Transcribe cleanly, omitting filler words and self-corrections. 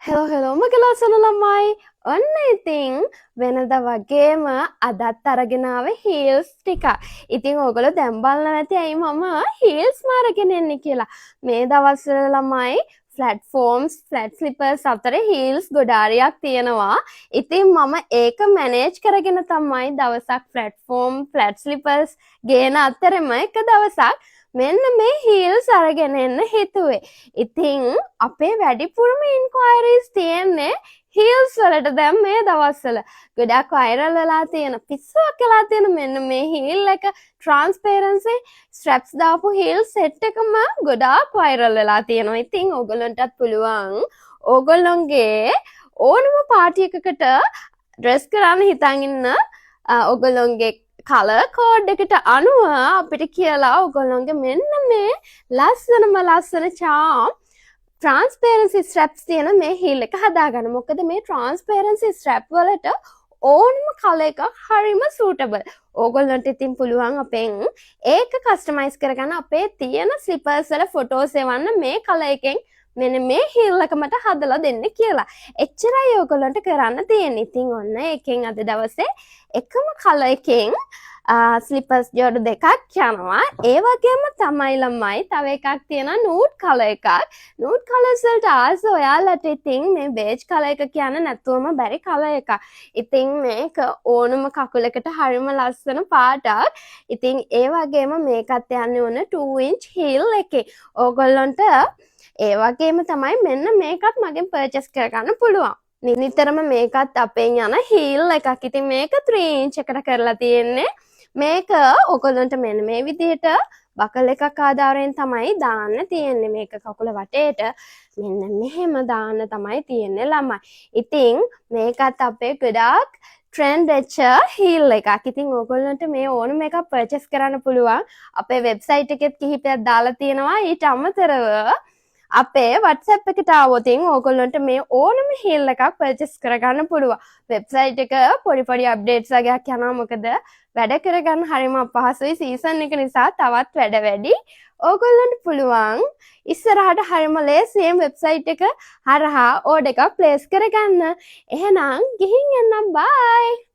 Hello මගේ ලස්සන ළමයි. ඔන්න ඉතින් වෙනදා වගේම අදත් අරගෙන ආවේ හීල්ස් ටික. ඉතින් ඕගොල්ලෝ දැන් බලන්න නැති ඇයි මම හීල්ස් මාරගෙන එන්නේ කියලා. මේ දවස්වල ළමයි ෆ්ලැට්ෆෝම්ස්, ෆ්ලැට් ස්ලිපර්ස් අතර හීල්ස් ගොඩාරියක් තියෙනවා. ඉතින් මම ඒක මැනේජ් කරගෙන තමයි දවසක් ෆ්ලැට්ෆෝම්, ෆ්ලැට් ස්ලිපර්ස් ගේන අතරම එක දවසක් මෙන්න මේ හීල්ස් අරගෙන එන්න හිතුවේ. ඉතින් අපේ වැඩිපුරම ඉන්ක්වයරිස් තියෙන්නේ හීල්ස් වලට දැන් මේ දවස්වල. ගොඩක් වයිරල් වෙලා තියෙන පිස්සුවක් වෙලා තියෙන මෙන්න මේ හීල් එක ට්‍රාන්ස්පරන්සි ස්ට්‍රැප්ස් දාපු හීල් සෙට් එකම ගොඩාක් වයිරල් වෙලා තියෙනවා. ඉතින් ඕගොල්ලන්ටත් පුළුවන් ඕගොල්ලොන්ගේ ඕනම පාටි එකකට ඩ්‍රෙස් කරන්න හිතන් ඉන්න ඕගොල්ලොන්ගේ කලර් කෝඩ් එකට අනුව අපිට කියලා ඔයගොල්ලෝගේ මෙන්න මේ ලස්සන charm transparency straps තියෙන මේ heel එක හදාගන්න. මොකද මේ transparency strap වලට ඕනම කලර් එකක් හරිම suitable. ඕගොල්ලන්ට ඉතින් පුළුවන් අපෙන් ඒක කස්ටමයිස් කරගන්න අපේ තියෙන slippers වල ෆොටෝස් එවන්න මේ කලර් එකෙන් මෙන්න මේ heel එක මට හදලා දෙන්න කියලා. එච්චරයි ඕගොල්ලන්ට කරන්න තියෙන්නේ. ඉතින් ඔන්න එකෙන් අද දවසේ එකම කලර් එකෙන් ස්ලිපර්ස් ජෝඩු දෙකක් යනවා. ඒ වගේම තමයි ළමයි තව එකක් තියෙනවා නූඩ් කලර් එකක්. නූඩ් කලර්ස් වලට ආස ඔයාලට ඉතින් මේ බේජ් කලර් එක කියන්න නැතුවම බැරි කලර් එකක්. ඉතින් මේක ඕනම කකුලකට හරිම ලස්සන පාටක්. ඉතින් ඒ වගේම මේකත් යන්නේ ඕන 2 inch heel එකේ. ඕගොල්ලන්ට ඒ වගේම තමයි මෙන්න මේකත් මගෙන් පර්චේස් කරගන්න පුළුවන්. නිතරම මේකත් අපෙන් යන heel එකක්. ඉතින් මේක 3 inch එකට කරලා තියෙන්නේ. මේක ඔයගොල්ලන්ට මෙන්න මේ විදිහට බකල් එකක් ආධාරයෙන් තමයි දාන්න තියෙන්නේ. මේක කකුල වටේට මෙන්න මෙහෙම දාන්න තමයි තියෙන්නේ ළමයි. ඉතින් මේකත් අපේ ගොඩාක් ට්‍රෙන්ඩ් වෙච්ච heel එකක්. ඉතින් ඕගොල්ලන්ට මේ ඕනම එකක් පර්චේස් කරන්න පුළුවන්. අපේ වෙබ්සයිට් එකෙත් කිහිපයක් දාලා තියෙනවා. ඊට අමතරව අපේ WhatsApp එකට ආවොත් ඕගොල්ලන්ට මේ ඕනම heel එකක් පර්චේස් කරගන්න පුළුවන්. වෙබ්සයිට් එක පොඩි අප්ඩේට්ස් වගේක් යනවා. මොකද වැඩ කරගන්න හරිම අපහසුයි. සීසන් එක නිසා තවත් වැඩ වැඩි. ඕගොල්ලන්ට පුළුවන් ඉස්සරහට හරිම ලේසියෙන් වෙබ්සයිට් එක හරහා ඕඩර් එකක් ප්ලේස් කරගන්න. එහෙනම් ගිහින් එන්නම්. බයි.